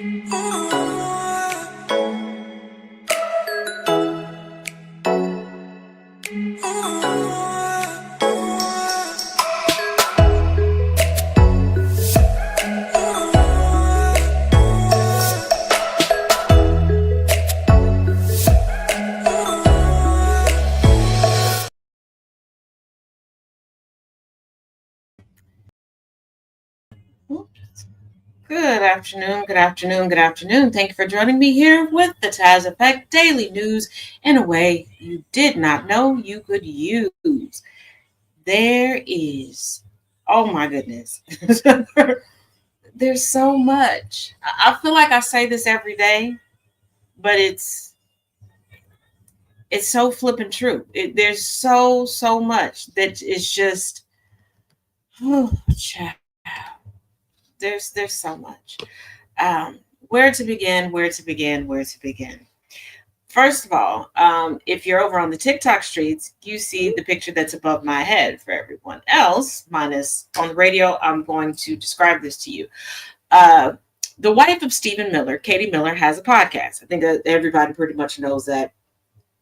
Good afternoon, good afternoon, good afternoon. Thank you for joining me here with the Taz Effect Daily News in a way you did not know you could use. There is, oh my goodness, there's so much. I feel like I say this every day, but it's so flippin' true. There's so much that is just, oh, child. There's so much. Where to begin? Where to begin? Where to begin? First of all, if you're over on the TikTok streets, you see the picture that's above my head. For everyone else, minus on the radio, I'm going to describe this to you. The wife of Stephen Miller, Katie Miller, has a podcast. I think everybody pretty much knows that.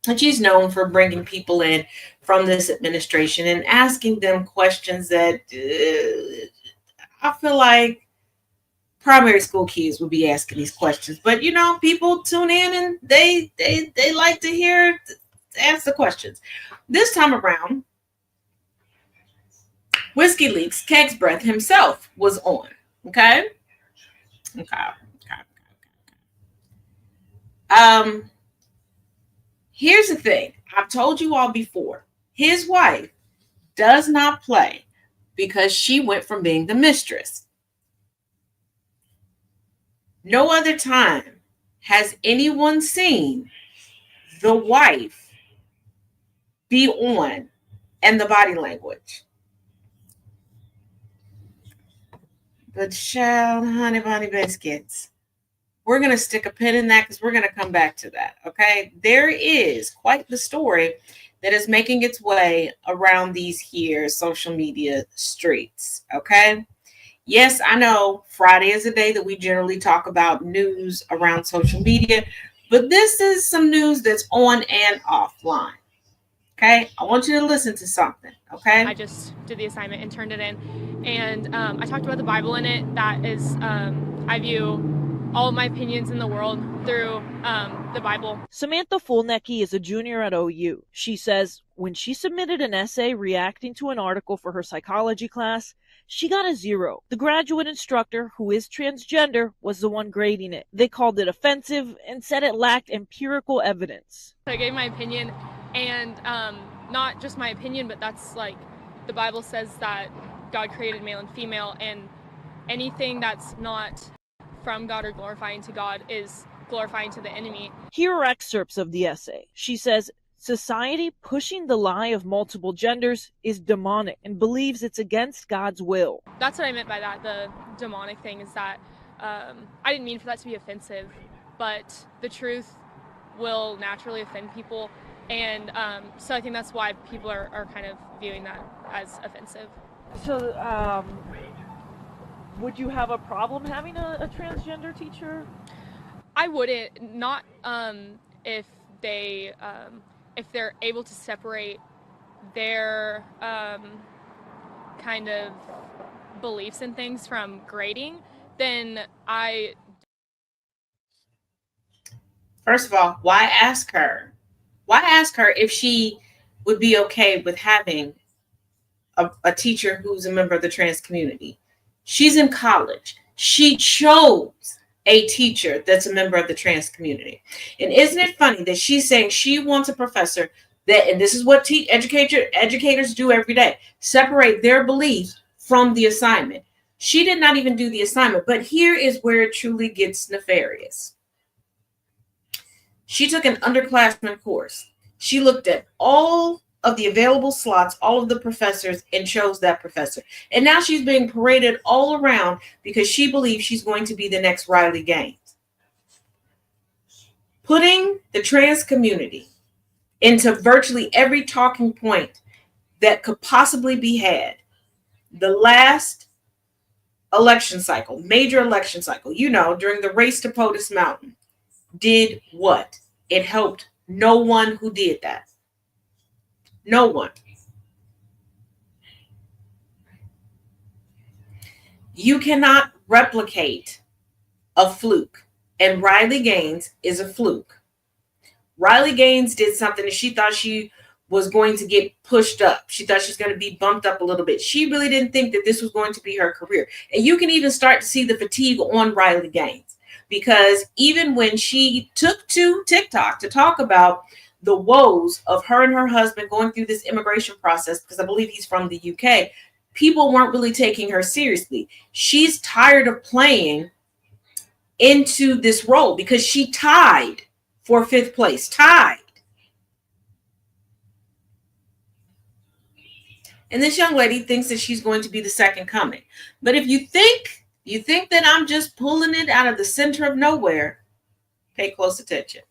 And she's known for bringing people in from this administration and asking them questions that I feel like primary school kids will be asking these questions. But people tune in and they like to hear answer questions. This time around, Whiskey Leaks, Keg's Breath himself was on. Okay. Here's the thing. I've told you all before. His wife does not play because she went from being the mistress. No other time has anyone seen the wife be on and the body language. But child, honey bunny biscuits, we're going to stick a pin in that because we're going to come back to that, okay? There is quite the story that is making its way around these here social media streets, okay? Yes, I know Friday is a day that we generally talk about news around social media, but this is some news that's on and offline. Okay, I want you to listen to something. Okay, I just did the assignment and turned it in, and I talked about the Bible in it. That is, I view all of my opinions in the world through the Bible. Samantha Fulnecki is a junior at OU. She says when she submitted an essay reacting to an article for her psychology class, she got a 0. The graduate instructor, who is transgender, was the one grading it. They called it offensive and said it lacked empirical evidence. So I gave my opinion, and not just my opinion, but that's like the Bible says that God created male and female, and anything that's not from God or glorifying to God is glorifying to the enemy. Here are excerpts of the essay. She says, society pushing the lie of multiple genders is demonic and believes it's against God's will. That's what I meant by that. The demonic thing is that I didn't mean for that to be offensive, but the truth will naturally offend people. And so I think that's why people are kind of viewing that as offensive. So would you have a problem having a transgender teacher? I wouldn't, not if they're able to separate their kind of beliefs and things from grading, then I... First of all, why ask her? Why ask her if she would be okay with having a teacher who's a member of the trans community? She's in college. She chose a teacher that's a member of the trans community. And isn't it funny that she's saying she wants a professor that, and this is what educators do every day, separate their beliefs from the assignment. She did not even do the assignment, but here is where it truly gets nefarious. She took an underclassmen course. She looked at all of the available slots, all of the professors, and chose that professor. And now she's being paraded all around because she believes she's going to be the next Riley Gaines. Putting the trans community into virtually every talking point that could possibly be had. The last election cycle, major election cycle, during the race to POTUS Mountain, did what? It helped no one who did that. No one. You cannot replicate a fluke. And Riley Gaines is a fluke. Riley Gaines did something and she thought she was going to get pushed up. She thought she was going to be bumped up a little bit. She really didn't think that this was going to be her career. And you can even start to see the fatigue on Riley Gaines, because even when she took to TikTok to talk about the woes of her and her husband going through this immigration process, because I believe he's from the UK, people weren't really taking her seriously. She's tired of playing into this role because she tied for 5th place. Tied. And this young lady thinks that she's going to be the second coming. But if you think that I'm just pulling it out of the center of nowhere, pay close attention.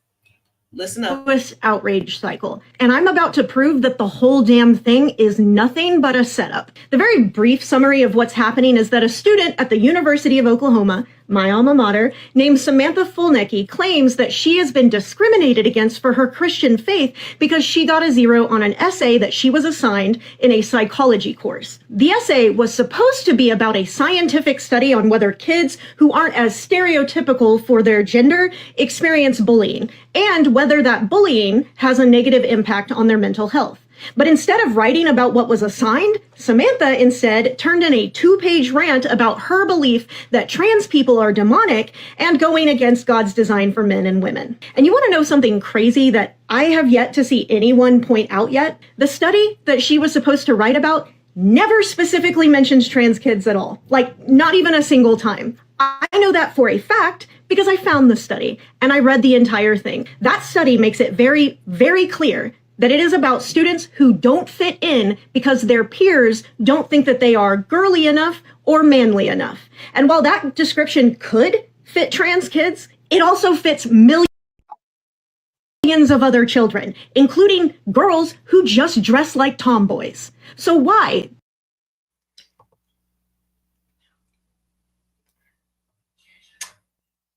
Listen up. Outrage cycle. And I'm about to prove that the whole damn thing is nothing but a setup. The very brief summary of what's happening is that a student at the University of Oklahoma, my alma mater, named Samantha Fulnecki, claims that she has been discriminated against for her Christian faith because she got a 0 on an essay that she was assigned in a psychology course. The essay was supposed to be about a scientific study on whether kids who aren't as stereotypical for their gender experience bullying, and whether that bullying has a negative impact on their mental health. But instead of writing about what was assigned, Samantha instead turned in a 2-page rant about her belief that trans people are demonic and going against God's design for men and women. And you want to know something crazy that I have yet to see anyone point out yet? The study that she was supposed to write about never specifically mentions trans kids at all. Like, not even a single time. I know that for a fact because I found the study and I read the entire thing. That study makes it very, very clear that it is about students who don't fit in because their peers don't think that they are girly enough or manly enough. And while that description could fit trans kids, it also fits millions of other children, including girls who just dress like tomboys. So why?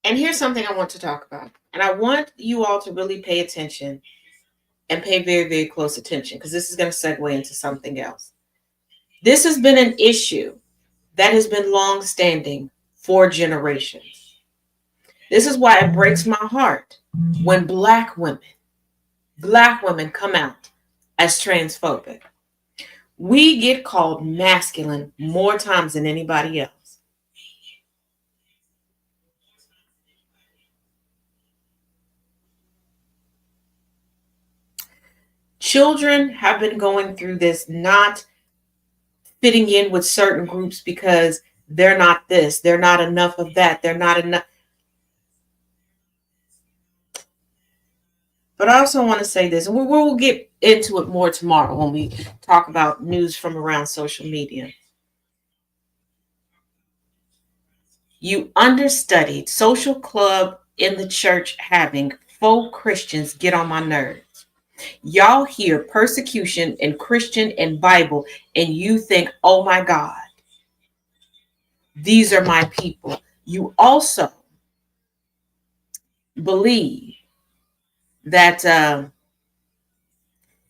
And here's something I want to talk about. And I want you all to really pay attention and pay very, very close attention, because this is going to segue into something else. This has been an issue that has been long-standing for generations. This is why it breaks my heart when Black women come out as transphobic. We get called masculine more times than anybody else. Children have been going through this, not fitting in with certain groups because they're not this, they're not enough of that, they're not enough. But I also want to say this, and we'll get into it more tomorrow when we talk about news from around social media. You understudied social club in the church having faux Christians get on my nerves. Y'all hear persecution in Christian and Bible, and you think, oh my God, these are my people. You also believe that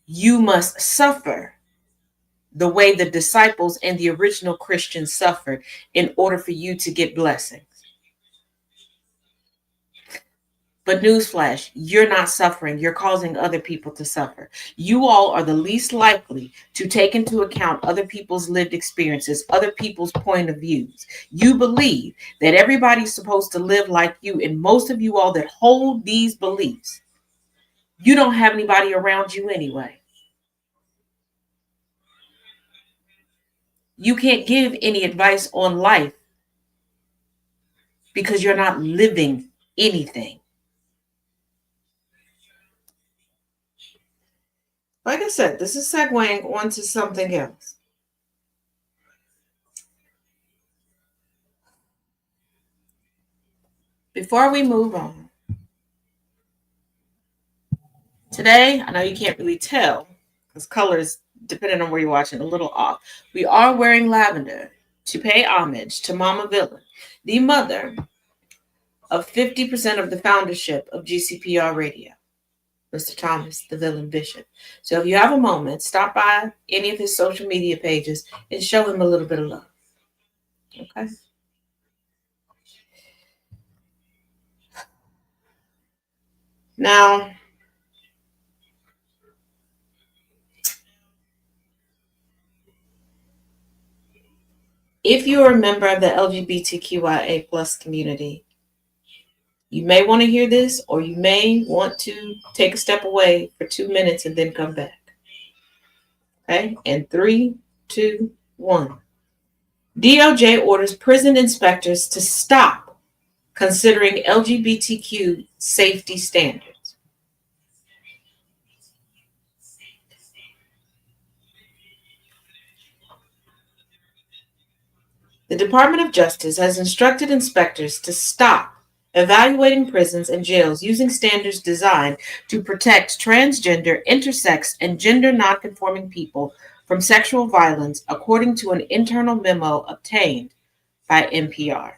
you must suffer the way the disciples and the original Christians suffered in order for you to get blessings. But newsflash, you're not suffering. You're causing other people to suffer. You all are the least likely to take into account other people's lived experiences, other people's point of views. You believe that everybody's supposed to live like you, and most of you all that hold these beliefs, you don't have anybody around you anyway. You can't give any advice on life because you're not living anything. Like I said, this is segueing onto something else. Before we move on, today, I know you can't really tell because colors, depending on where you're watching, a little off. We are wearing lavender to pay homage to Mama Villain, the mother of 50% of the foundership of GCPR Radio, Mr. Thomas, the Villain Bishop. So if you have a moment, stop by any of his social media pages and show him a little bit of love. Okay? Now, if you're a member of the LGBTQIA plus community, you may want to hear this, or you may want to take a step away for 2 minutes and then come back. Okay? And 3, 2, 1. DOJ orders prison inspectors to stop considering LGBTQ safety standards. The Department of Justice has instructed inspectors to stop evaluating prisons and jails using standards designed to protect transgender, intersex, and gender nonconforming people from sexual violence, according to an internal memo obtained by NPR.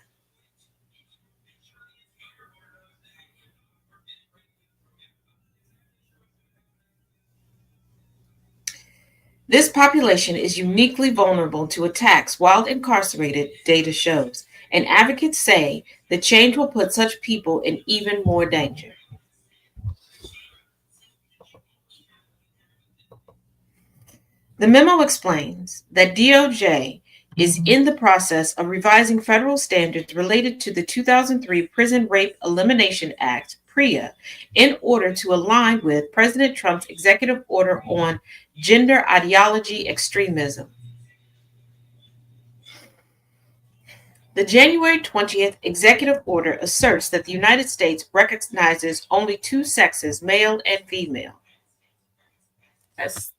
This population is uniquely vulnerable to attacks while incarcerated, data shows, and advocates say the change will put such people in even more danger. The memo explains that DOJ is in the process of revising federal standards related to the 2003 Prison Rape Elimination Act, PREA, in order to align with President Trump's executive order on gender ideology extremism. The January 20th executive order asserts that the United States recognizes only two sexes, male and female. It's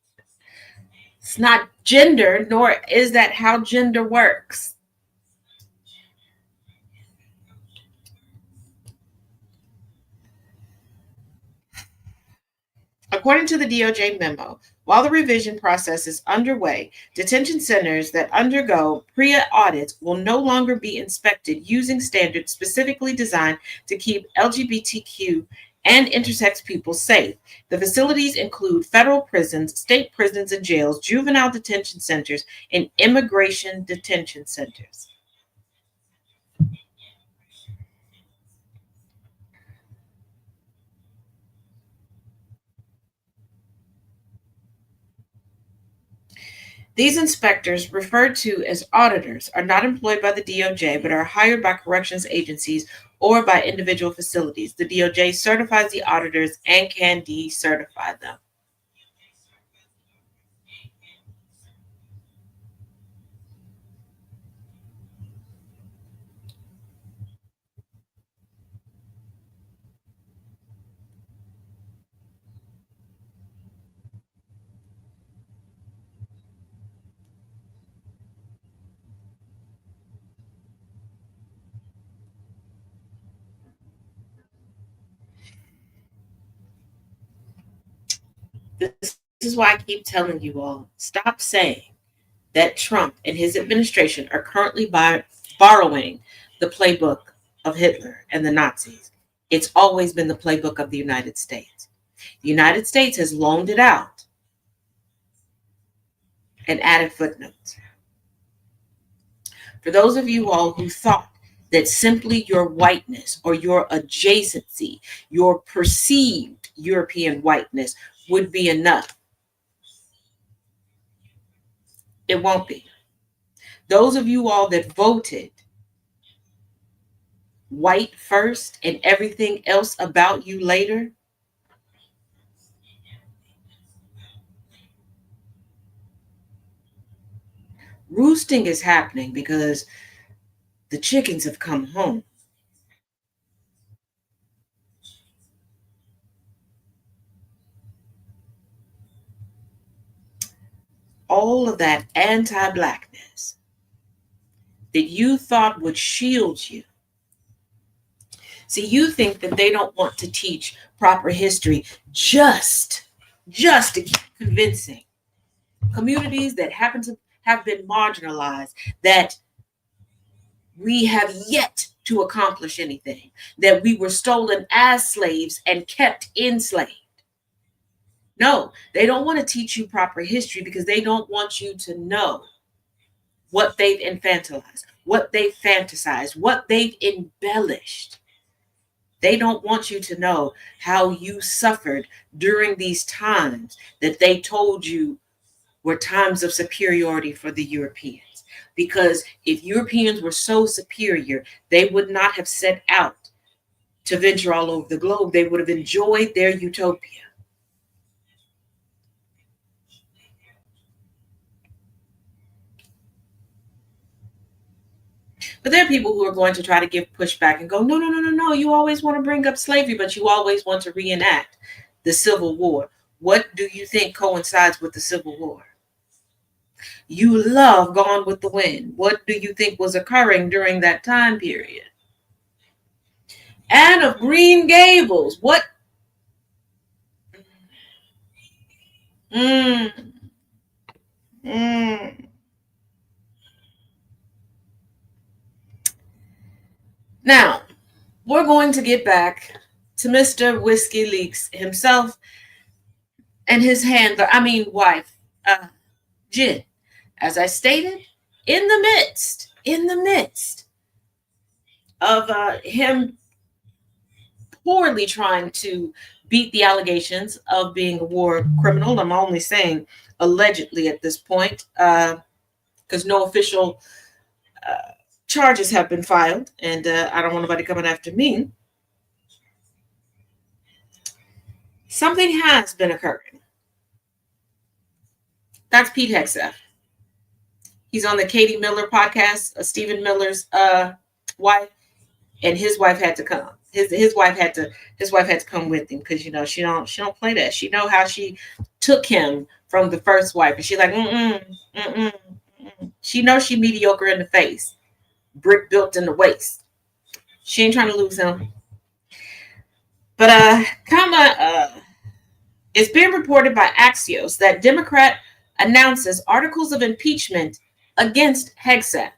not gender, nor is that how gender works. According to the DOJ memo, while the revision process is underway, detention centers that undergo PREA audits will no longer be inspected using standards specifically designed to keep LGBTQ and intersex people safe. The facilities include federal prisons, state prisons and jails, juvenile detention centers, and immigration detention centers. These inspectors, referred to as auditors, are not employed by the DOJ, but are hired by corrections agencies or by individual facilities. The DOJ certifies the auditors and can decertify them. This is why I keep telling you all, stop saying that Trump and his administration are currently borrowing the playbook of Hitler and the Nazis. It's always been the playbook of the United States. The United States has loaned it out and added footnotes. For those of you all who thought that simply your whiteness or your adjacency, your perceived European whiteness would be enough, it won't be. Those of you all that voted white first and everything else about you later, roosting is happening because the chickens have come home. All of that anti-blackness that you thought would shield you. See, you think that they don't want to teach proper history just to keep convincing communities that happen to have been marginalized that we have yet to accomplish anything, that we were stolen as slaves and kept enslaved. No, they don't want to teach you proper history because they don't want you to know what they've infantilized, what they've fantasized, what they've embellished. They don't want you to know how you suffered during these times that they told you were times of superiority for the Europeans. Because if Europeans were so superior, they would not have set out to venture all over the globe. They would have enjoyed their utopia. But there are people who are going to try to give pushback and go, no, no, no, no, no. You always want to bring up slavery, but you always want to reenact the Civil War. What do you think coincides with the Civil War? You love Gone with the Wind. What do you think was occurring during that time period? Anne of Green Gables. What? Now, we're going to get back to Mr. Whiskey Leaks himself and his wife, Jen. As I stated, in the midst of him poorly trying to beat the allegations of being a war criminal. I'm only saying allegedly at this point, because no official charges have been filed, and I don't want nobody coming after me. Something has been occurring. That's Pete Hegseth. He's on the Katie Miller podcast, Stephen Miller's wife, and his wife had to come. His wife had to come with him because she don't play that. She know how she took him from the first wife, and she's like, She knows she mediocre in the face, brick built in the waist. She ain't trying to lose him. But it's been reported by Axios that Democrat announces articles of impeachment against Hegseth.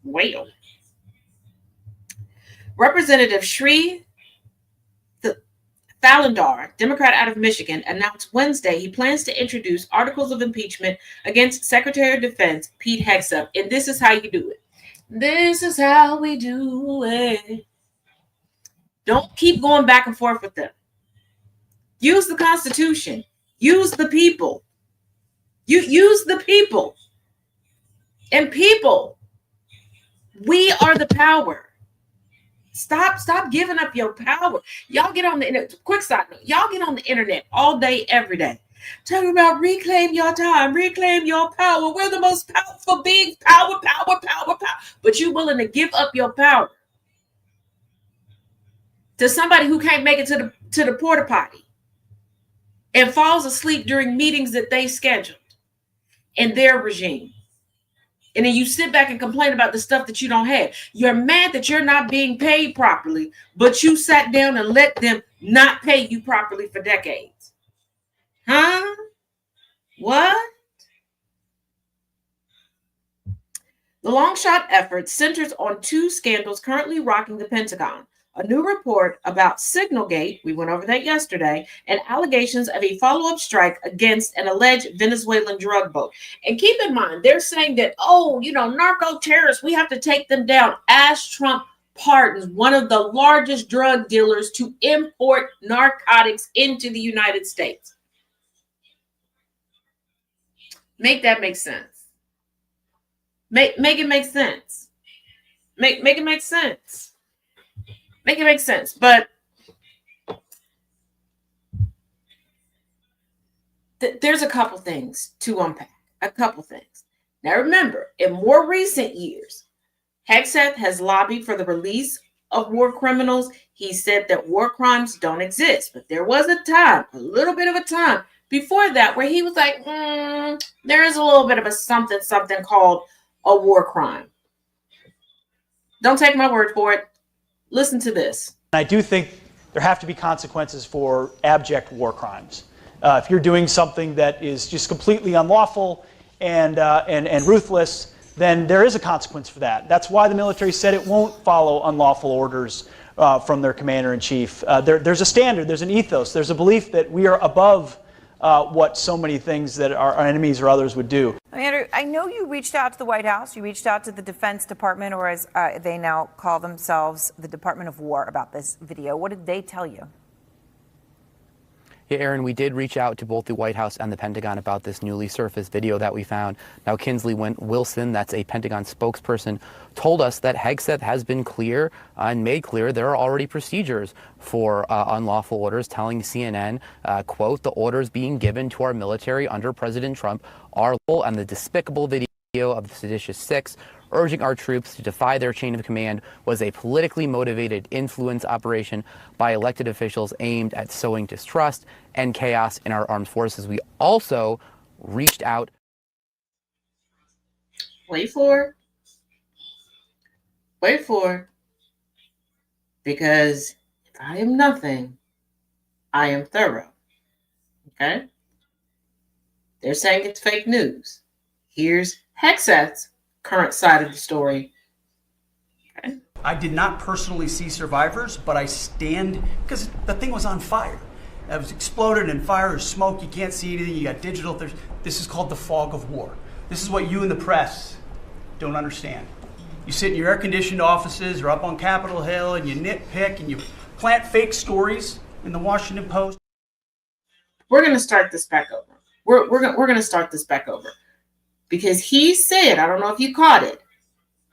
Well, Representative Sri Falindar, Democrat out of Michigan, announced Wednesday he plans to introduce articles of impeachment against Secretary of Defense Pete Hegseth. And this is how you do it. This is how we do it. Don't keep going back and forth with them. Use the Constitution. Use the people. You use the people. And people, we are the power. Stop giving up your power. Y'all get on the internet. Quick side note. Y'all get on the internet all day, every day. Talking about reclaim your time, reclaim your power. We're the most powerful beings. Power. But you willing to give up your power to somebody who can't make it to the porta potty and falls asleep during meetings that they scheduled in their regime. And then you sit back and complain about the stuff that you don't have. You're mad that you're not being paid properly, but you sat down and let them not pay you properly for decades. Huh? What? The long shot effort centers on two scandals currently rocking the Pentagon. A new report about Signalgate, we went over that yesterday, and allegations of a follow-up strike against an alleged Venezuelan drug boat. And keep in mind, they're saying that, narco-terrorists, we have to take them down as Trump pardons one of the largest drug dealers to import narcotics into the United States. Make that make sense. Make it make sense. Make it make sense. Make it make sense. But there's a couple things to unpack. A couple things. Now remember, in more recent years, Hegseth has lobbied for the release of war criminals. He said that war crimes don't exist. But there was a time, a little bit of a time before that, where he was like, there is a little bit of a something called a war crime. Don't take my word for it. Listen to this. I do think there have to be consequences for abject war crimes. If you're doing something that is just completely unlawful and ruthless, then there is a consequence for that. That's why the military said it won't follow unlawful orders from their commander-in-chief. There's a standard, there's an ethos, there's a belief that we are above what so many things that our enemies or others would do. Andrew, I know you reached out to the White House, you reached out to the Defense Department, or as they now call themselves, the Department of War, about this video. What did they tell you? Yeah, Aaron, we did reach out to both the White House and the Pentagon about this newly surfaced video that we found. Now, Kinsley Wilson, that's a Pentagon spokesperson, told us that Hegseth has been clear and made clear there are already procedures for unlawful orders, telling CNN, quote, the orders being given to our military under President Trump are lawful, and the despicable video of the seditious six urging our troops to defy their chain of command was a politically motivated influence operation by elected officials aimed at sowing distrust and chaos in our armed forces. We also reached out. Wait for it. Because if I am nothing, I am thorough. Okay? They're saying it's fake news. Here's Hegseth's current side of the story. Okay. I did not personally see survivors, but I stand, because the thing was on fire. It was exploded and fire or smoke. You can't see anything. You got digital. This is called the fog of war. This is what you in the press don't understand. You sit in your air-conditioned offices or up on Capitol Hill and you nitpick and you plant fake stories in the Washington Post. We're going to start this back over. We're going to start this back over. Because he said, I don't know if you caught it,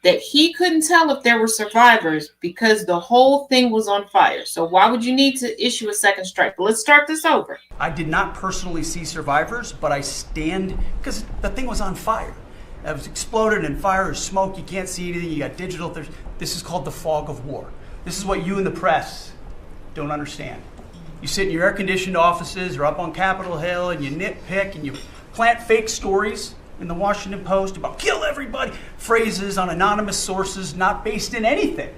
that he couldn't tell if there were survivors because the whole thing was on fire. So why would you need to issue a second strike? But let's start this over. I did not personally see survivors, but I stand, because the thing was on fire. It was exploded and fire or smoke. You can't see anything. You got digital. This is called the fog of war. This is what you in the press don't understand. You sit in your air-conditioned offices or up on Capitol Hill and you nitpick and you plant fake stories in the Washington Post about kill everybody, phrases on anonymous sources not based in anything,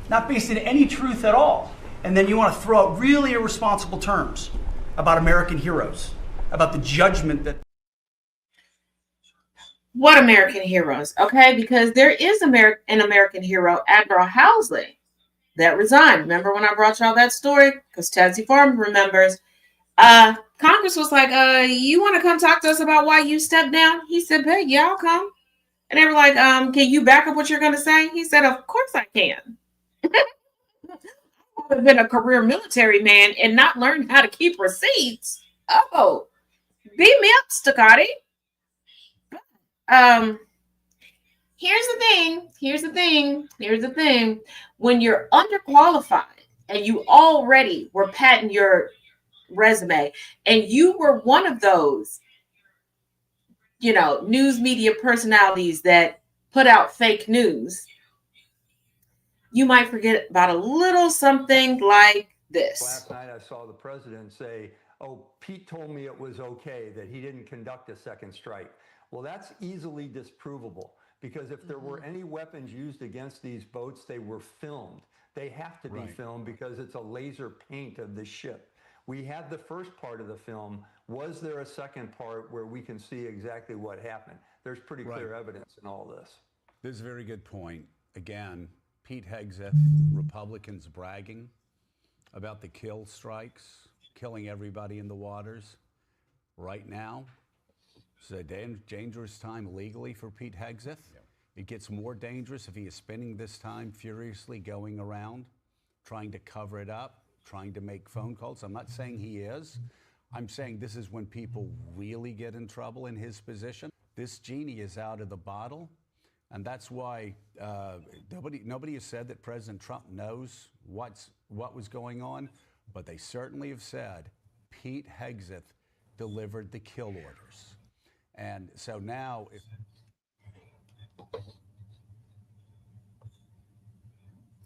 not based in any truth at all. And then you want to throw out really irresponsible terms about American heroes, about the judgment that... What American heroes? Okay, because there is an American hero, Admiral Housley, that resigned. Remember when I brought y'all that story? Because Taz Effect remembers. Congress was like, you want to come talk to us about why you stepped down? He said, hey, yeah, I'll come. And they were like, can you back up what you're going to say? He said, of course I can. I've been a career military man and not learned how to keep receipts. Oh, beat me up, Staccati. Here's the thing. When you're underqualified and you already were padding your resume and you were one of those, news media personalities that put out fake news, you might forget about a little something like this. Last night I saw the president say, oh, Pete told me it was okay that he didn't conduct a second strike. Well, that's easily disprovable because if there were any weapons used against these boats, they were filmed. They have to be filmed because it's a laser paint of the ship. We had the first part of the film. Was there a second part where we can see exactly what happened? There's pretty clear evidence in all this. This is a very good point. Again, Pete Hegseth, Republicans bragging about the kill strikes, killing everybody in the waters. Right now, it's a dangerous time legally for Pete Hegseth. It gets more dangerous if he is spending this time furiously going around, trying to cover it up, trying to make phone calls. I'm not saying he is. I'm saying this is when people really get in trouble in his position. This genie is out of the bottle, and that's why nobody has said that President Trump knows what was going on, but they certainly have said Pete Hegseth delivered the kill orders. And so now,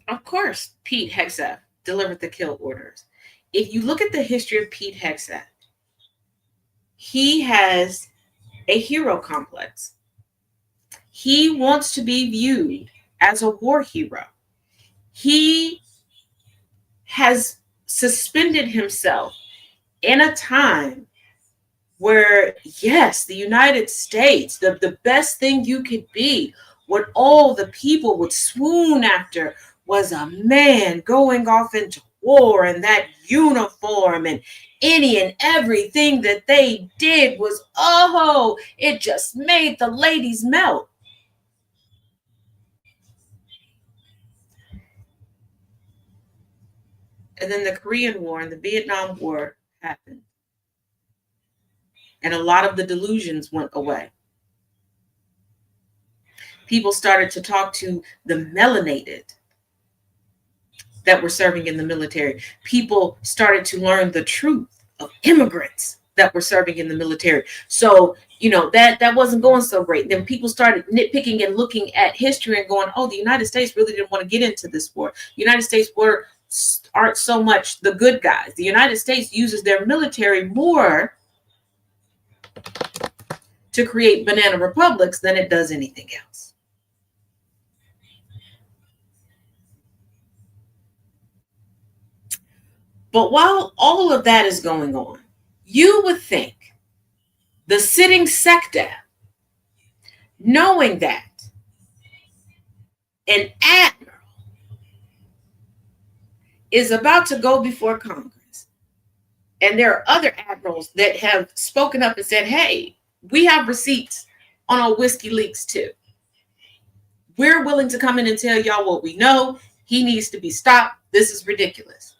of course, Pete Hegseth delivered the kill orders. If you look at the history of Pete Hegseth, he has a hero complex. He wants to be viewed as a war hero. He has suspended himself in a time where, yes, the United States, the best thing you could be what all the people would swoon after was a man going off into war in that uniform, and any and everything that they did was, oh, it just made the ladies melt. And then the Korean War and the Vietnam War happened. And a lot of the delusions went away. People started to talk to the melanated that were serving in the military. People started to learn the truth of immigrants that were serving in the military. So, that wasn't going so great. Then people started nitpicking and looking at history and going, oh, the United States really didn't want to get into this war. The United States aren't so much the good guys. The United States uses their military more to create banana republics than it does anything else. But while all of that is going on, you would think the sitting sector, knowing that an admiral is about to go before Congress, and there are other admirals that have spoken up and said, hey, we have receipts on our whiskey leaks too. We're willing to come in and tell y'all what we know. He needs to be stopped. This is ridiculous.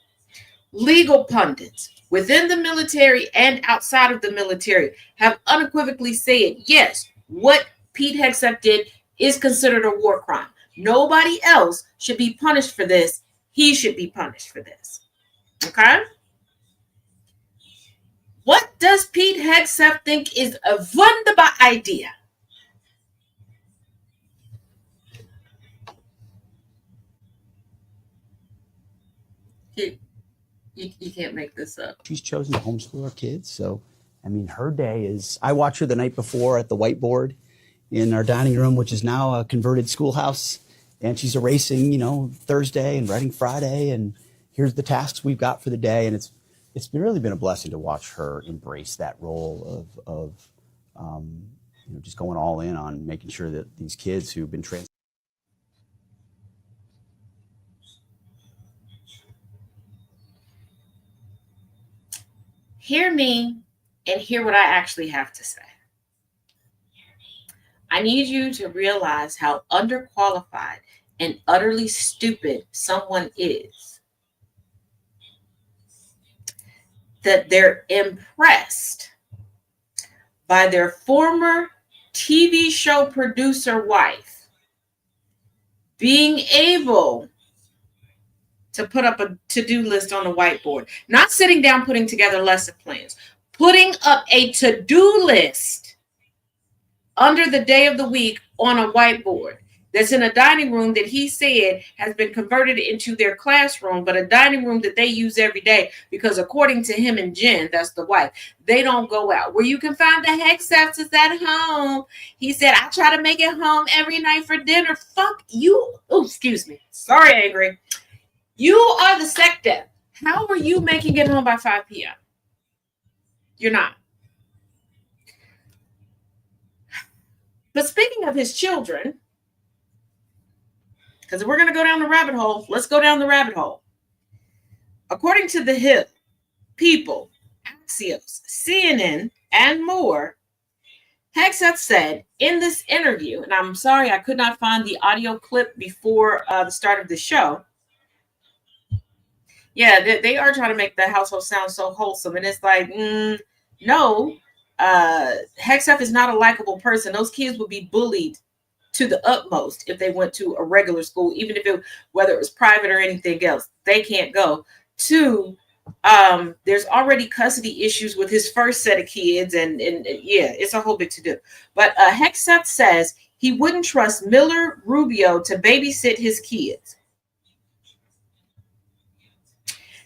Legal pundits within the military and outside of the military have unequivocally said, yes, what Pete Hegseth did is considered a war crime. Nobody else should be punished for this. He should be punished for this. Okay? What does Pete Hegseth think is a wunderbar idea? You can't make this up. She's chosen to homeschool her kids. So, I mean, her day is, I watch her the night before at the whiteboard in our dining room, which is now a converted schoolhouse. And she's erasing, Thursday and writing Friday. And here's the tasks we've got for the day. And it's really been a blessing to watch her embrace that role of just going all in on making sure that these kids who've been Hear me and hear what I actually have to say. I need you to realize how underqualified and utterly stupid someone is. That they're impressed by their former TV show producer wife being able to put up a to-do list on the whiteboard, not sitting down putting together lesson plans, putting up a to-do list under the day of the week on a whiteboard that's in a dining room that he said has been converted into their classroom, but a dining room that they use every day because according to him and Jen, that's the wife, they don't go out. Where you can find the Hegseths is at home. He said, I try to make it home every night for dinner. Fuck you. Oh, excuse me. Sorry, angry. You are the sector. How are you making it home by 5 p.m.? You're not. But speaking of his children, because we're going to go down the rabbit hole, let's go down the rabbit hole. According to The Hill, People, Axios, CNN, and more, Hegseth said in this interview, and I'm sorry I could not find the audio clip before the start of the show. Yeah, they are trying to make the household sound so wholesome. And it's like, no, Hegseth is not a likable person. Those kids would be bullied to the utmost if they went to a regular school, even if whether it was private or anything else. They can't go. Two, there's already custody issues with his first set of kids. And yeah, it's a whole big to-do. But Hegseth says he wouldn't trust Miller Rubio to babysit his kids.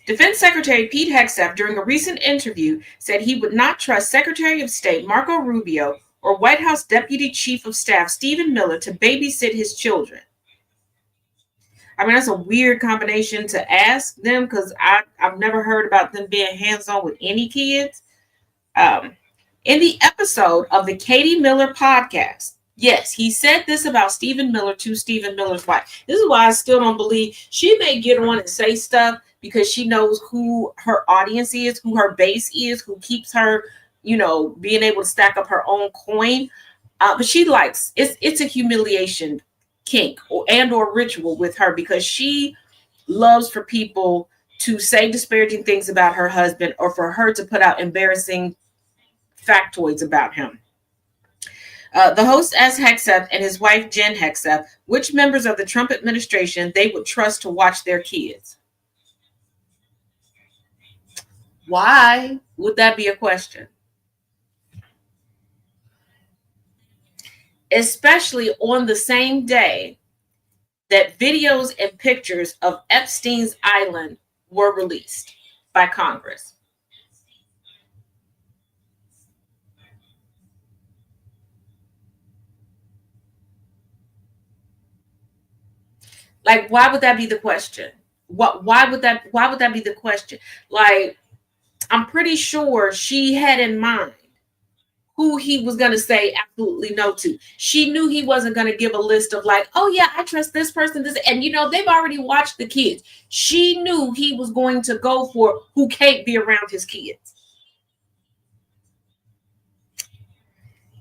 Defense Secretary Pete Hegseth, during a recent interview, said he would not trust Secretary of State Marco Rubio or White House Deputy Chief of Staff Stephen Miller to babysit his children. I mean, that's a weird combination to ask them because I've never heard about them being hands-on with any kids. In the episode of the Katie Miller podcast, Yes, he said this about Stephen Miller to Stephen Miller's wife. This is why I still don't believe she may get on and say stuff because she knows who her audience is, who her base is, who keeps her, being able to stack up her own coin. But she likes it's a humiliation kink or ritual with her because she loves for people to say disparaging things about her husband or for her to put out embarrassing factoids about him. The host asked Hegseth and his wife Jen Hegseth which members of the Trump administration they would trust to watch their kids. Why would that be a question? Especially on the same day that videos and pictures of Epstein's Island were released by Congress. Like, why would that be the question? Why would that be the question? Like, I'm pretty sure she had in mind who he was going to say absolutely no to. She knew he wasn't going to give a list of like, oh yeah, I trust this person, this, and they've already watched the kids. She knew he was going to go for who can't be around his kids.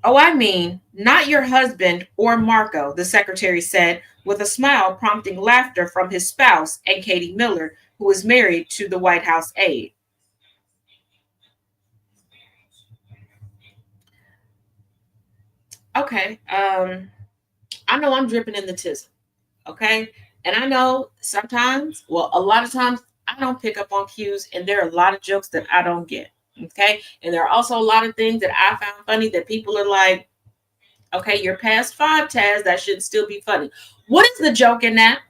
Oh, I mean, not your husband or Marco, the secretary said, with a smile prompting laughter from his spouse and Katie Miller, who is married to the White House aide. Okay, I know I'm dripping in the tism, okay? And I know sometimes, well, a lot of times I don't pick up on cues, and there are a lot of jokes that I don't get, okay? And there are also a lot of things that I found funny that people are like, okay, you're past 5, Taz, that should still be funny. What is the joke in that?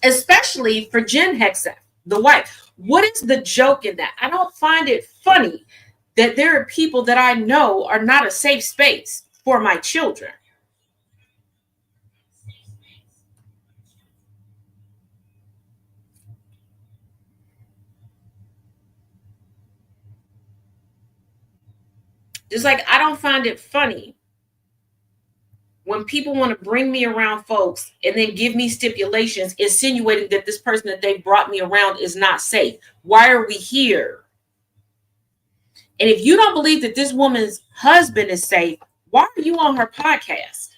Especially for Jen Hegseth, the wife. What is the joke in that? I don't find it funny that there are people that I know are not a safe space for my children. Just like I don't find it funny when people want to bring me around folks and then give me stipulations insinuating that this person that they brought me around is not safe. Why are we here? And if you don't believe that this woman's husband is safe, why are you on her podcast?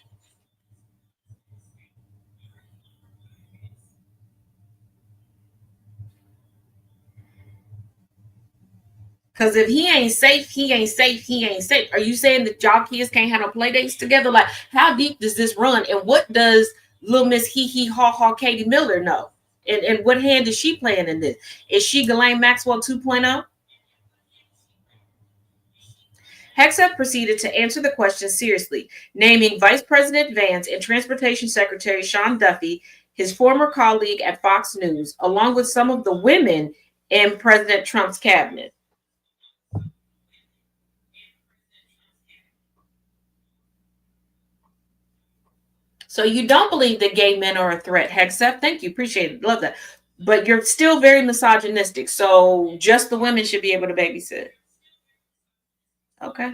Because if he ain't safe, he ain't safe, he ain't safe. Are you saying that y'all kids can't have no play dates together? Like, how deep does this run? And what does little Miss Hee Hee Haw Haw Katie Miller know? And what hand is she playing in this? Is she Ghislaine Maxwell 2.0? Hegseth proceeded to answer the question seriously, naming Vice President Vance and Transportation Secretary Sean Duffy, his former colleague at Fox News, along with some of the women in President Trump's cabinet. So you don't believe that gay men are a threat, Hegseth? Thank you. Appreciate it. Love that. But you're still very misogynistic. So just the women should be able to babysit. Okay.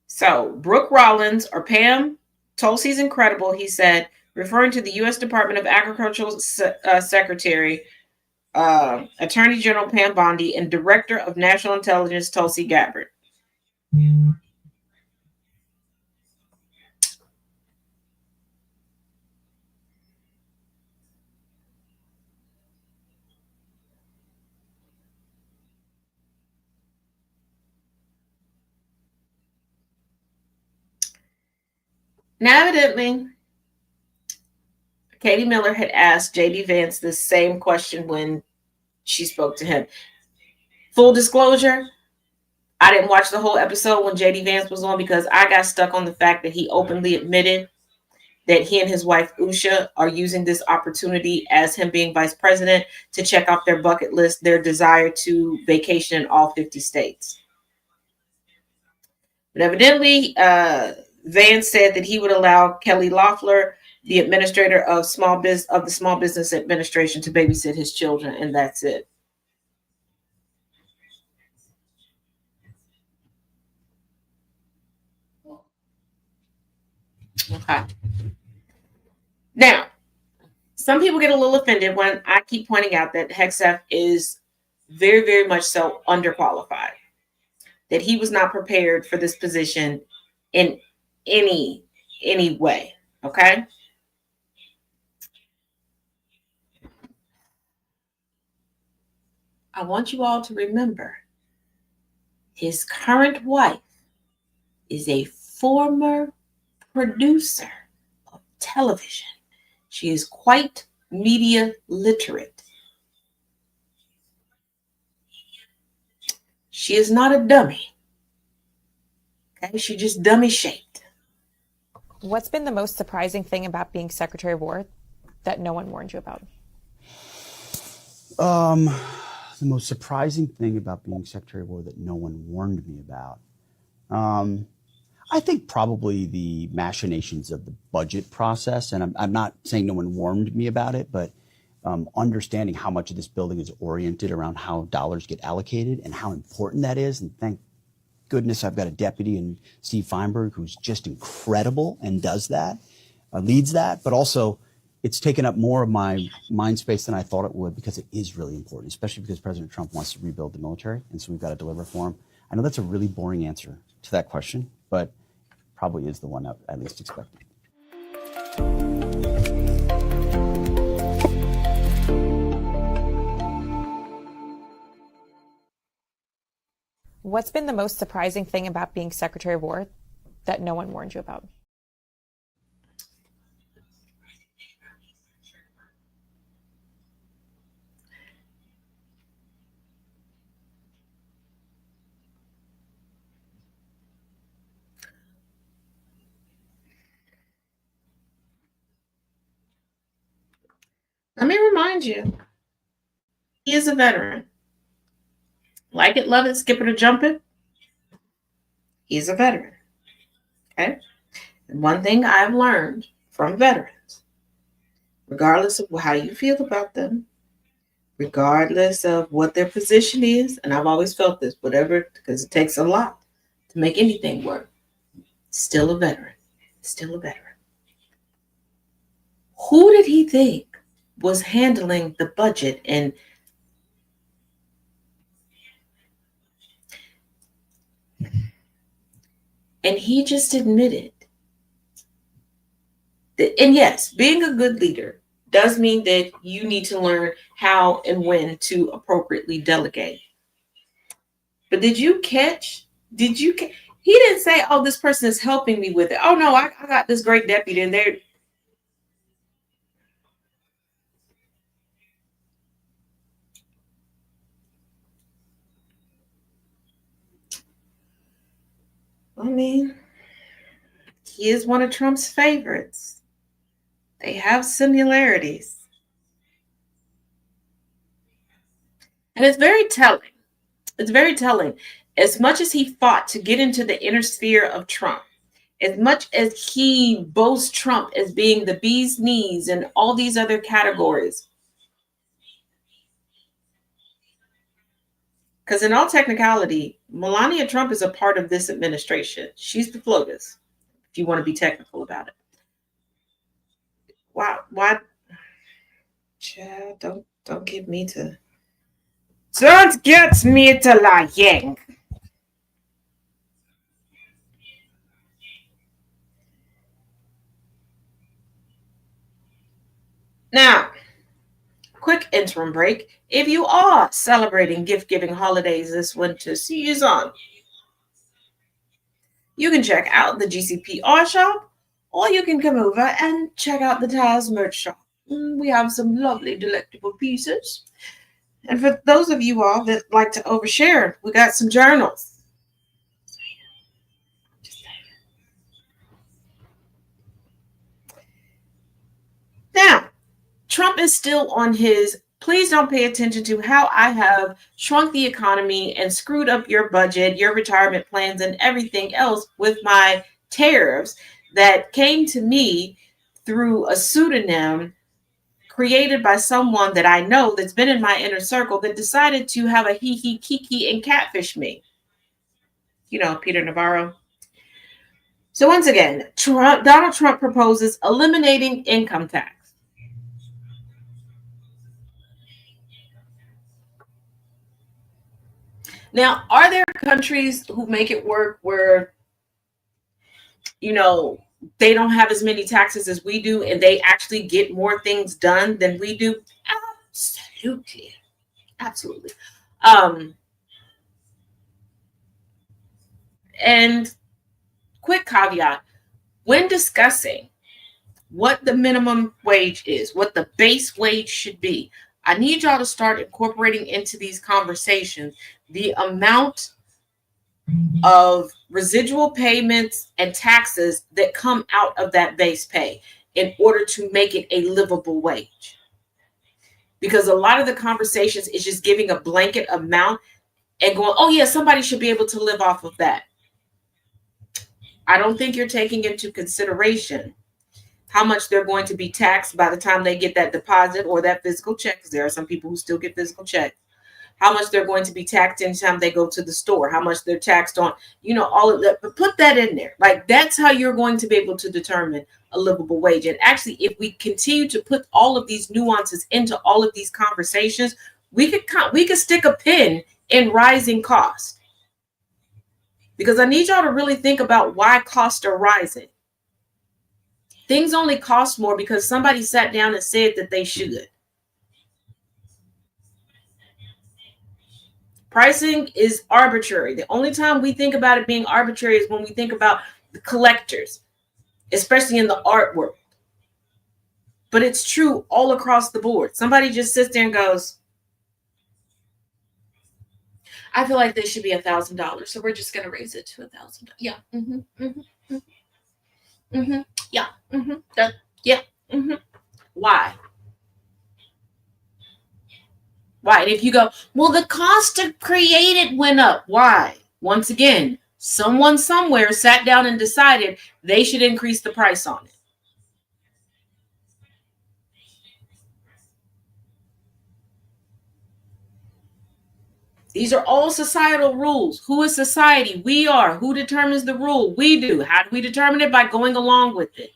So Brooke Rollins or Pam Tulsi's incredible, he said, referring to the U.S. Department of Agricultural Secretary, Attorney General Pam Bondi, and Director of National Intelligence Tulsi Gabbard. Now, evidently, Katie Miller had asked J.D. Vance the same question when she spoke to him. Full disclosure, I didn't watch the whole episode when J.D. Vance was on because I got stuck on the fact that he openly admitted that he and his wife Usha are using this opportunity as him being vice president to check off their bucket list, their desire to vacation in all 50 states. But evidently, Vance said that he would allow Kelly Loeffler, the administrator of the Small Business Administration, to babysit his children, and that's it. Okay. Now, some people get a little offended when I keep pointing out that Hegseth is very, very much so underqualified, that he was not prepared for this position in any way. Okay. I want you all to remember his current wife is a former producer of television. She is quite media literate. She is not a dummy. Okay, she's just dummy shaped. What's been the most surprising thing about being Secretary of War that no one warned you about? The most surprising thing about being Secretary of War that no one warned me about. I think probably the machinations of the budget process, and I'm not saying no one warned me about it, but understanding how much of this building is oriented around how dollars get allocated and how important that is. And thank goodness I've got a deputy in Steve Feinberg who's just incredible and does that, leads that, but also it's taken up more of my mind space than I thought it would because it is really important, especially because President Trump wants to rebuild the military, and so we've got to deliver for him. I know that's a really boring answer to that question, but probably is the one I least expected. What's been the most surprising thing about being Secretary of War that no one warned you about? Let me remind you, he is a veteran. Like it, love it, skip it, or jump it. He's a veteran. Okay? And one thing I've learned from veterans, regardless of how you feel about them, regardless of what their position is, and I've always felt this, whatever, because it takes a lot to make anything work, still a veteran. Still a veteran. Who did he think was handling the budget? And he just admitted that, and yes, being a good leader does mean that you need to learn how and when to appropriately delegate. But did you catch? He didn't say, oh, this person is helping me with it. Oh, no, I got this great deputy in there. I mean, he is one of Trump's favorites. They have similarities. And it's very telling. It's very telling. As much as he fought to get into the inner sphere of Trump, as much as he boasts Trump as being the bee's knees and all these other categories, because in all technicality, Melania Trump is a part of this administration. She's the FLOTUS, if you want to be technical about it. Why? Child, don't get me to. Don't get me to lying. Now, quick interim break. If you are celebrating gift-giving holidays this winter season, you can check out the GCPR shop, or you can come over and check out the Taz merch shop. We have some lovely, delectable pieces. And for those of you all that like to overshare, we got some journals. Now, Trump is still on his please don't pay attention to how I have shrunk the economy and screwed up your budget, your retirement plans, and everything else with my tariffs that came to me through a pseudonym created by someone that I know that's been in my inner circle that decided to have a hee kiki and catfish me. You know, Peter Navarro. So once again, Donald Trump proposes eliminating income tax. Now, are there countries who make it work where, they don't have as many taxes as we do and they actually get more things done than we do? Absolutely. Absolutely. And quick caveat, when discussing what the minimum wage is, what the base wage should be, I need y'all to start incorporating into these conversations the amount of residual payments and taxes that come out of that base pay in order to make it a livable wage. Because a lot of the conversations is just giving a blanket amount and going, oh yeah, somebody should be able to live off of that. I don't think you're taking into consideration how much they're going to be taxed by the time they get that deposit or that physical check, because there are some people who still get physical checks. How much they're going to be taxed anytime they go to the store, how much they're taxed on, all of that. But put that in there. Like, that's how you're going to be able to determine a livable wage. And actually, if we continue to put all of these nuances into all of these conversations, we could stick a pin in rising costs. Because I need y'all to really think about why costs are rising. Things only cost more because somebody sat down and said that they should. Pricing is arbitrary. The only time we think about it being arbitrary is when we think about the collectors, especially in the art world. But it's true all across the board. Somebody just sits there and goes, I feel like they should be $1,000, so we're just going to raise it to $1,000. Yeah. Yeah. Why? Why? And if you go, well, the cost to create it went up. Why? Once again, someone somewhere sat down and decided they should increase the price on it. These are all societal rules. Who is society? We are. Who determines the rule? We do. How do we determine it? By going along with it.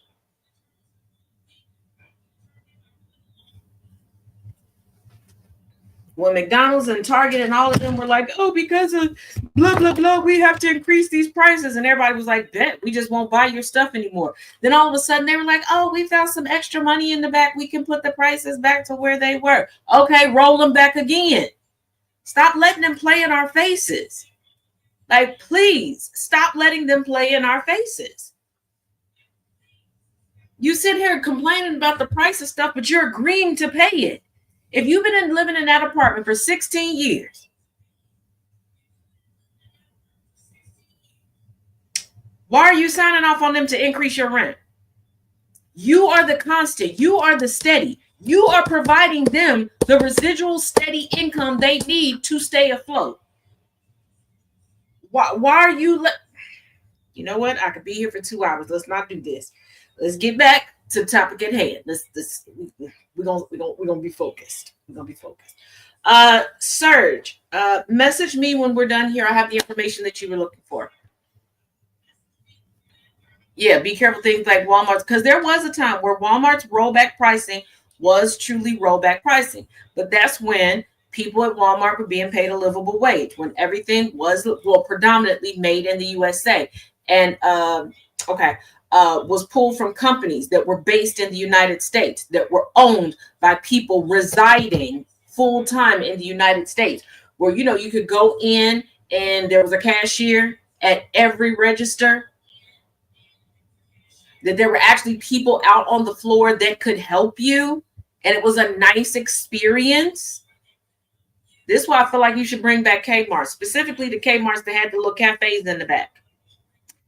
When McDonald's and Target and all of them were like, oh, because of blah, blah, blah, we have to increase these prices. And everybody was like, bet, we just won't buy your stuff anymore. Then all of a sudden they were like, oh, we found some extra money in the back. We can put the prices back to where they were. Okay, roll them back again. Stop letting them play in our faces. Like, please stop letting them play in our faces. You sit here complaining about the price of stuff, but you're agreeing to pay it. If you've been living in that apartment for 16 years, why are you signing off on them to increase your rent? You are the constant. You are the steady. You are providing them the residual steady income they need to stay afloat. Why are you... You know what? I could be here for 2 hours. Let's not do this. Let's get back to the topic at hand. We're gonna be focused. We're gonna be focused. Serge, message me when we're done here. I have the information that you were looking for. Yeah, be careful things like Walmart's, because there was a time where Walmart's rollback pricing was truly rollback pricing. But that's when people at Walmart were being paid a livable wage, when everything was, predominantly made in the USA. And was pulled from companies that were based in the United States, that were owned by people residing full-time in the United States, where, you could go in and there was a cashier at every register, that there were actually people out on the floor that could help you, and it was a nice experience. This is why I feel like you should bring back Kmart, specifically the Kmarts that had the little cafes in the back.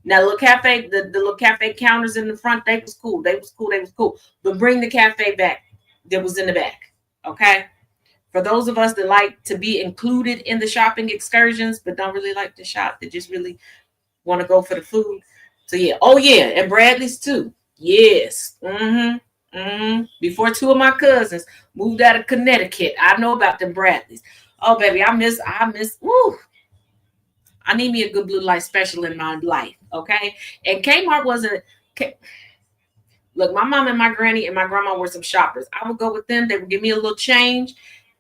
Now, the little cafe counters in the front, they was cool. But bring the cafe back that was in the back, okay? For those of us that like to be included in the shopping excursions, but don't really like to shop, that just really want to go for the food. So, yeah. Oh, yeah, and Bradley's too. Yes. Before 2 of my cousins moved out of Connecticut, I know about them Bradleys. Oh, baby, I miss, woo. I need me a good blue light special in my life, okay? And Kmart wasn't. Look, my mom and my granny and my grandma were some shoppers. I would go with them. They would give me a little change.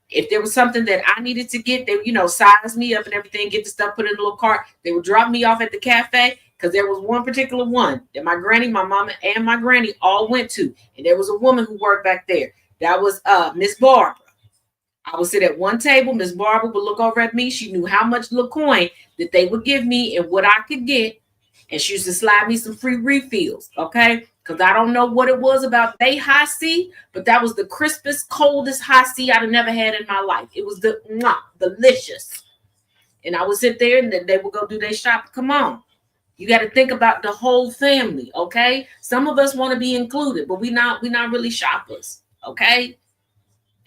If there was something that I needed to get, they would, size me up and everything, get the stuff put in a little cart. They would drop me off at the cafe because there was one particular one that my granny, my mama, and my granny all went to. And there was a woman who worked back there. That was Miss Barbara. I would sit at one table. Miss Barbara would look over at me. She knew how much little coin that they would give me and what I could get. And she used to slide me some free refills, okay? Because I don't know what it was about they high C, but that was the crispest, coldest high C I'd have never had in my life. It was delicious. And I would sit there and they would go do their shopping. Come on. You got to think about the whole family, okay? Some of us want to be included, but we're not really shoppers, okay?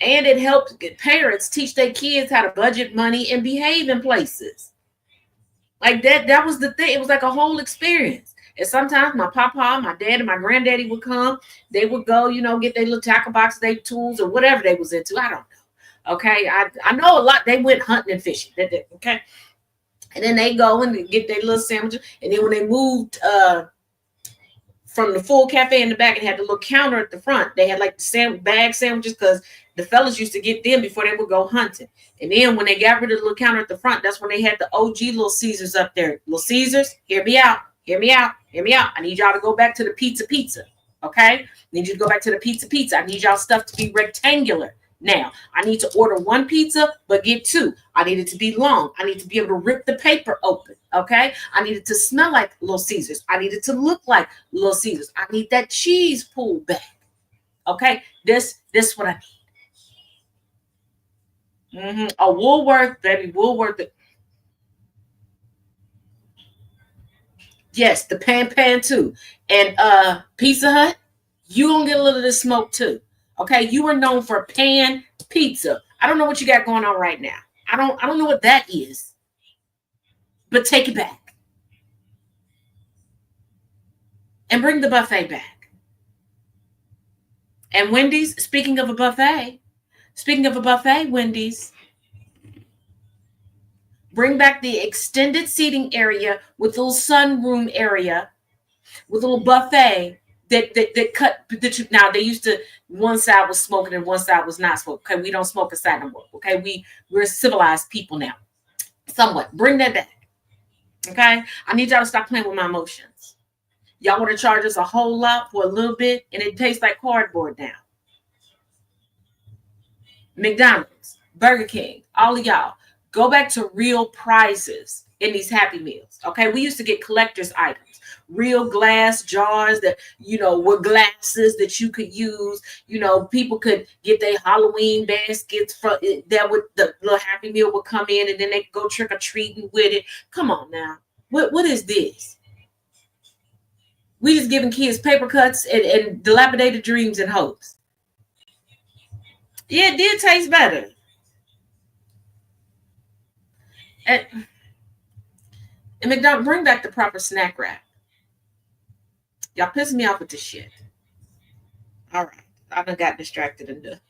And it helps parents teach their kids how to budget money and behave in places. Like that was the thing. It was like a whole experience. And sometimes my papa, my dad, and my granddaddy would come. They would go, get their little tackle box, their tools, or whatever they was into. I don't know. Okay. I know a lot. They went hunting and fishing. Okay. And then they go and get their little sandwiches. And then when they moved from the full cafe in the back and had the little counter at the front, they had like the bag sandwiches because the fellas used to get them before they would go hunting. And then when they got rid of the little counter at the front, that's when they had the OG Little Caesars up there. Little Caesars, hear me out. Hear me out. Hear me out. I need y'all to go back to the pizza. Okay? I need you to go back to the pizza. I need y'all stuff to be rectangular. Now, I need to order one pizza, but get two. I need it to be long. I need to be able to rip the paper open. Okay? I need it to smell like Little Caesars. I need it to look like Little Caesars. I need that cheese pulled back. Okay? This what I need. A Woolworth, baby, Woolworth. Yes, the pan too. And Pizza Hut, you gonna get a little of this smoke too. Okay, you are known for pan pizza. I don't know what you got going on right now. I don't know what that is. But take it back. And bring the buffet back. And Wendy's, speaking of a buffet, Wendy's, bring back the extended seating area with a little sunroom area, with a little buffet that cut. Now they used to, one side was smoking and one side was not smoking. Okay, we don't smoke inside no more. Okay, we're civilized people now. Somewhat. Bring that back. Okay, I need y'all to stop playing with my emotions. Y'all want to charge us a whole lot for a little bit, and it tastes like cardboard now. McDonald's, Burger King, all of y'all, go back to real prizes in these Happy Meals. Okay, we used to get collector's items, real glass jars that, were glasses that you could use. People could get their Halloween baskets from that would, the little Happy Meal would come in, and then they could go trick or treating with it. Come on now, what is this? We just giving kids paper cuts and dilapidated dreams and hopes. Yeah, it did taste better. And McDonald's, bring back the proper snack wrap. Y'all pissing me off with this shit. All right. I done got distracted enough.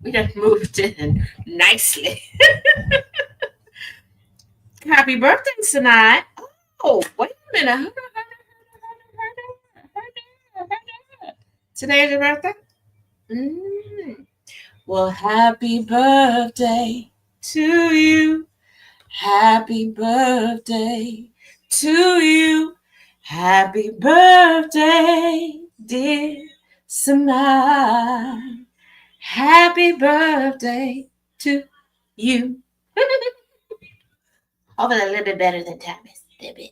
We done moved in nicely. Happy birthday tonight. Oh, wait a minute. Today is your birthday? Well, happy birthday to you. Happy birthday to you. Happy birthday, dear Samai. Happy birthday to you. Hopefully a little bit better than Thomas. A little bit.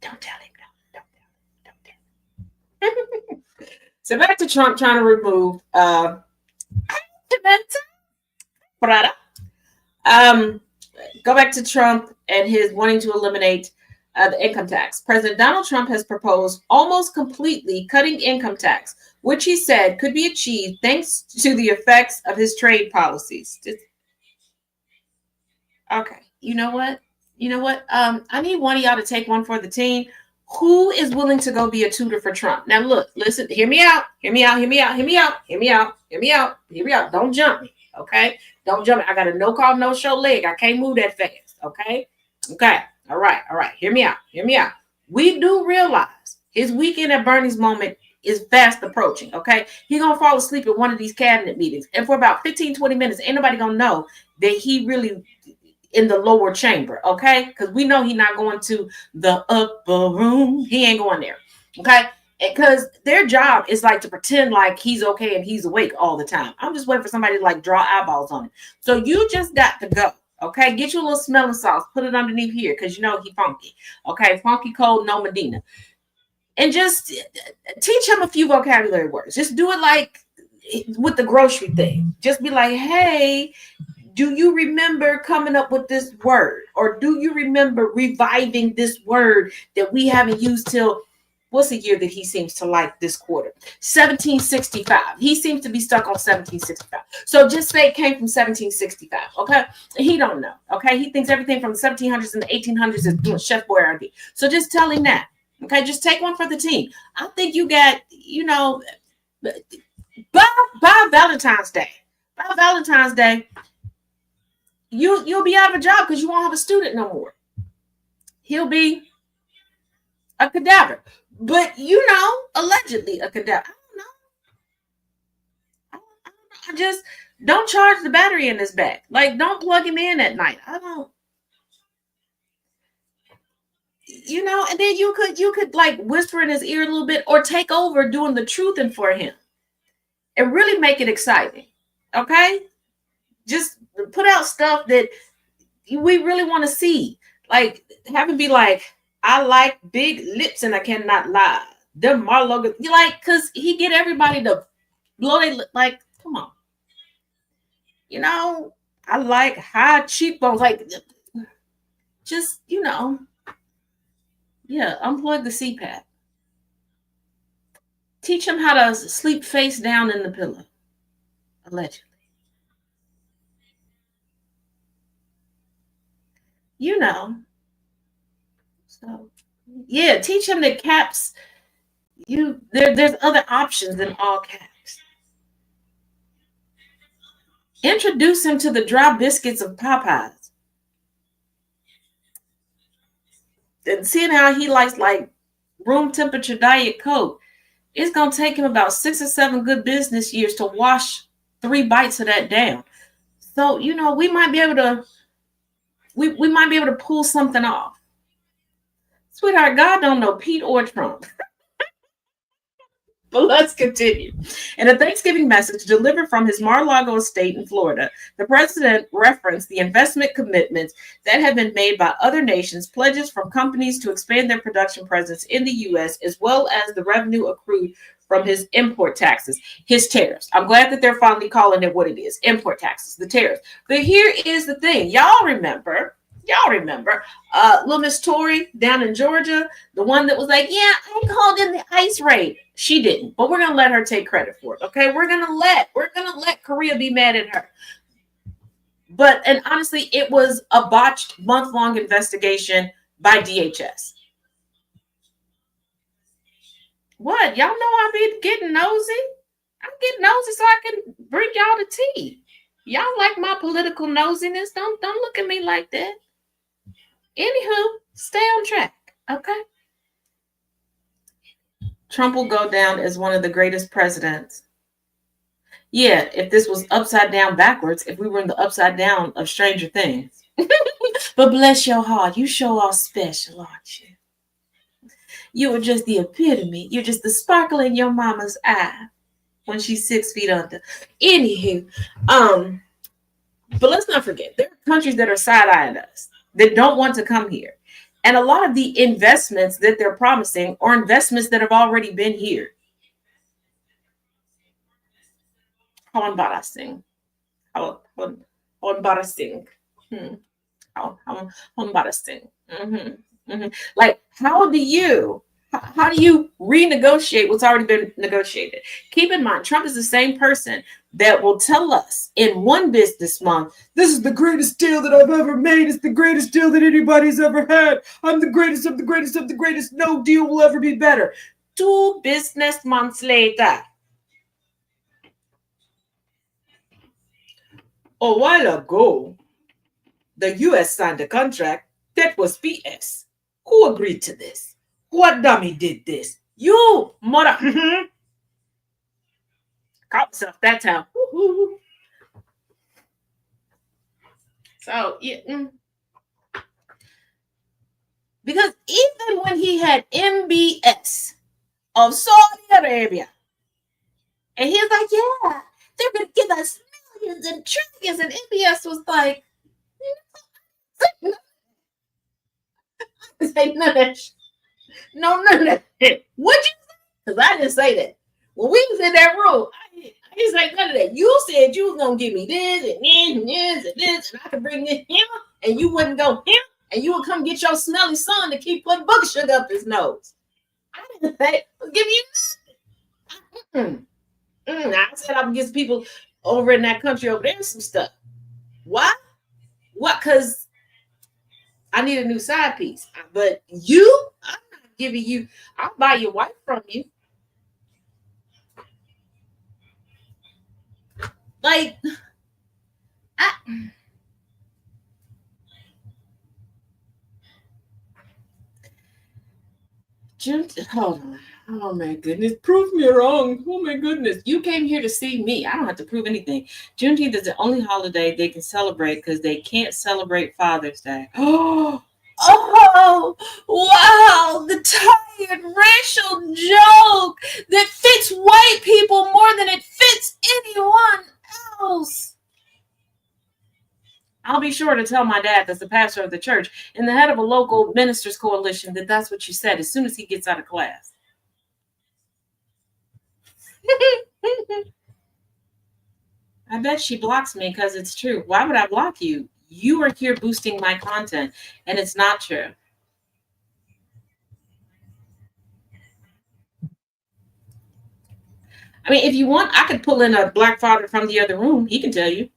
Don't tell him. Don't tell him. So back to Trump trying to remove go back to Trump and his wanting to eliminate the income tax. President Donald Trump has proposed almost completely cutting income tax, which he said could be achieved thanks to the effects of his trade policies. Okay, you know what? I need one of y'all to take one for the team. Who is willing to go be a tutor for Trump? Now, look, listen, hear me out. Don't jump me. Okay, don't jump. I got a no call, no show leg. I can't move that fast. Okay, okay, all right, all right. Hear me out. Hear me out. We do realize his weekend at Bernie's moment is fast approaching. Okay, he gonna fall asleep at one of these cabinet meetings, and for about 15-20 minutes, ain't nobody gonna know that he really in the lower chamber. Okay, because we know he not going to the upper room. He ain't going there. Okay, because their job is like to pretend like he's okay and he's awake all the time. I'm just waiting for somebody to like draw eyeballs on it. So you just got to go. Okay, get you a little smelling sauce, put it underneath here because you know he funky. Okay, funky cold, no Medina, and just teach him a few vocabulary words. Just do it like with the grocery thing. Just be like, hey, do you remember coming up with this word? Or do you remember reviving this word that we haven't used till what's the year that he seems to like this quarter? 1765. He seems to be stuck on 1765. So just say it came from 1765. Okay. He don't know. Okay. He thinks everything from the 1700s and the 1800s is Chef Boyardee. So just tell him that. Okay. Just take one for the team. I think you got, by Valentine's Day. By Valentine's Day, you'll be out of a job because you won't have a student no more. He'll be a cadaver, but allegedly a cadaver. I don't know. I just don't charge the battery in his back. Like, don't plug him in at night. I don't. And then you could like whisper in his ear a little bit or take over doing the truthing for him and really make it exciting. Okay, just put out stuff that we really want to see. Like, have him be like, I like big lips and I cannot lie. Them Marlo, because he get everybody to blow their like, come on. I like high cheekbones. Like, just, unplug the CPAP. Teach him how to sleep face down in the pillow. Allegedly. So, yeah, teach him that caps, there's other options than all caps. Introduce him to the dry biscuits of Popeyes. And seeing how he likes like room temperature Diet Coke, it's going to take him about 6 or 7 good business years to wash 3 bites of that down. So, we might be able to, we might be able to pull something off. Sweetheart, God don't know Pete or Trump. But let's continue. In a Thanksgiving message delivered from his Mar-a-Lago estate in Florida, the president referenced the investment commitments that have been made by other nations, pledges from companies to expand their production presence in the U.S., as well as the revenue accrued from his import taxes, his tariffs. I'm glad that they're finally calling it what it is, import taxes, the tariffs. But here is the thing. Y'all remember little Miss Tory down in Georgia, the one that was like, yeah, I called in the ICE raid. She didn't, but we're gonna let her take credit for it. Okay, we're gonna let Korea be mad at her. And honestly, it was a botched month-long investigation by DHS. What? Y'all know I be getting nosy. I'm getting nosy so I can bring y'all the tea. Y'all like my political nosiness. Don't look at me like that. Anywho, stay on track, okay? Trump will go down as one of the greatest presidents. Yeah, if this was upside down backwards, if we were in the upside down of Stranger Things. But bless your heart, you sure are special, aren't you? You are just the epitome. You're just the sparkle in your mama's eye when she's 6 feet under. Anywho, but let's not forget, there are countries that are side-eyeing us, that don't want to come here. And a lot of the investments that they're promising are investments that have already been here. How embarrassing. How embarrassing. How embarrassing. Like, how do you renegotiate what's already been negotiated? Keep in mind, Trump is the same person that will tell us in one business month, this is the greatest deal that I've ever made. It's the greatest deal that anybody's ever had. I'm the greatest of the greatest of the greatest. No deal will ever be better. 2 business months later, A while ago, the US signed a contract that was BS. Who agreed to this? What dummy did this? You, mother. Caught myself that time. Woo-hoo. So, yeah. Because even when he had MBS of Saudi Arabia, and he's like, yeah, they're going to give us millions and trillions, and MBS was like, say none of that. No, none of that. What'd you say? Because I didn't say that. When we was in that room, I didn't say none of that. You said you was going to give me this and this and this and this, and I could bring this him, and you wouldn't go him, and you would come get your smelly son to keep putting book sugar up his nose. I didn't say, I'll give you nothing. I said I would give people over in that country over there some stuff. Why? What? Because I need a new side piece. But you, I'm not giving you, I'll buy your wife from you. Like, hold on. Oh my goodness. Prove me wrong. Oh my goodness. You came here to see me. I don't have to prove anything. Juneteenth is the only holiday they can celebrate because they can't celebrate Father's Day. Oh, wow. The tired racial joke that fits white people more than it fits anyone else. I'll be sure to tell my dad, that's the pastor of the church and the head of a local ministers coalition, that that's what you said as soon as he gets out of class. I bet she blocks me because it's true. Why would I block you? You are here boosting my content, and it's not true. I mean, if you want, I could pull in a black father from the other room. He can tell you.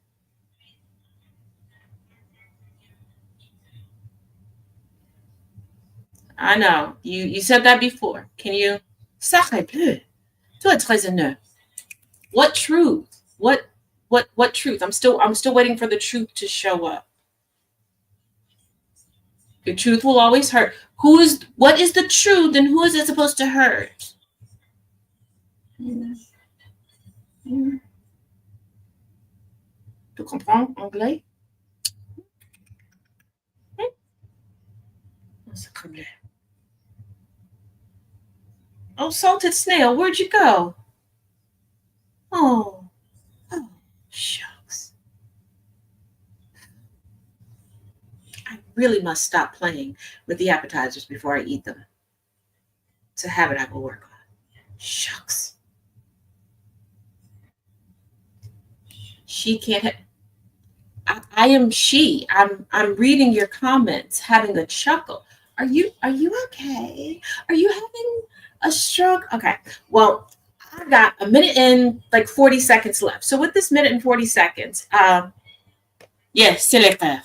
I know. You said that before. Can you? Sacré bleu. Tu es très honnête. What truth? What truth? I'm still waiting for the truth to show up. The truth will always hurt. What is the truth and who is it supposed to hurt? Tu comprends anglais? Oh, salted snail, where'd you go? Oh, shucks. I really must stop playing with the appetizers before I eat them. It's a habit I will work on. Shucks. She can't I am she. I'm reading your comments, having a chuckle. Are you okay? Are you having a stroke? Okay. Well, I got a minute and like 40 seconds left. So with this minute and 40 seconds, yes, selector.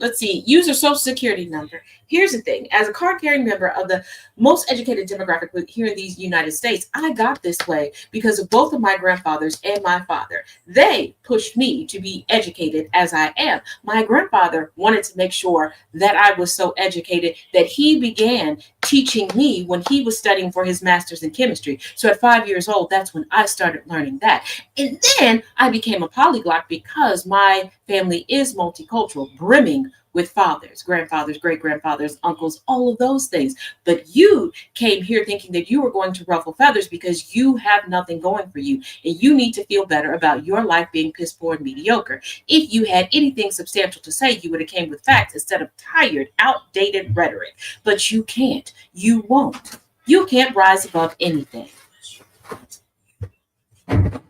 Let's see, use your social security number. Here's the thing. As a card-carrying member of the most educated demographic here in these United States, I got this way because of both of my grandfathers and my father. They pushed me to be educated as I am. My grandfather wanted to make sure that I was so educated that he began teaching me when he was studying for his master's in chemistry. So at 5 years old, that's when I started learning that. And then I became a polyglot because my family is multicultural, brimming with fathers, grandfathers, great-grandfathers, uncles, all of those things. But you came here thinking that you were going to ruffle feathers because you have nothing going for you. And you need to feel better about your life being piss poor and mediocre. If you had anything substantial to say, you would have came with facts instead of tired, outdated rhetoric. But you can't. You won't. You can't rise above anything. I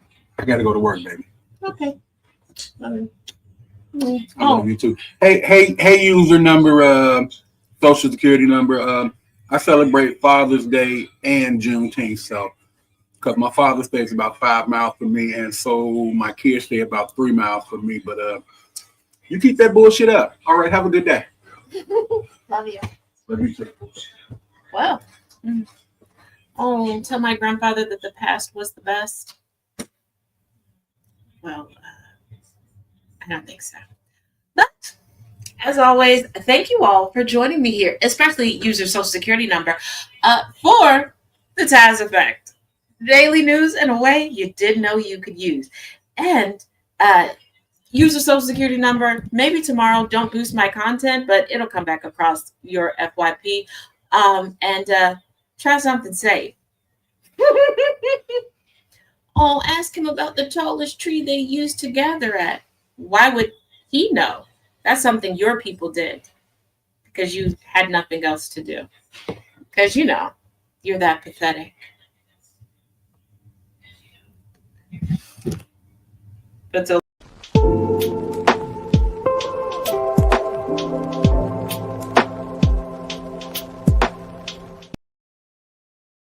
got to go to work, baby. Okay. I love you too. Hey, user number, social security number. I celebrate Father's Day and Juneteenth, so because my father stays about 5 miles from me, and so my kids stay about 3 miles from me. But you keep that bullshit up. All right, have a good day. Love you. Love you too. Well, tell my grandfather that the past was the best. Well, don't think so. But as always, thank you all for joining me here, especially use your social security number for the Taz Effect. Daily news in a way you didn't know you could use. And use your social security number. Maybe tomorrow, don't boost my content, but it'll come back across your FYP. And try something safe. Oh, ask him about the tallest tree they used to gather at. Why would he know? That's something your people did because you had nothing else to do. Because, you're that pathetic. But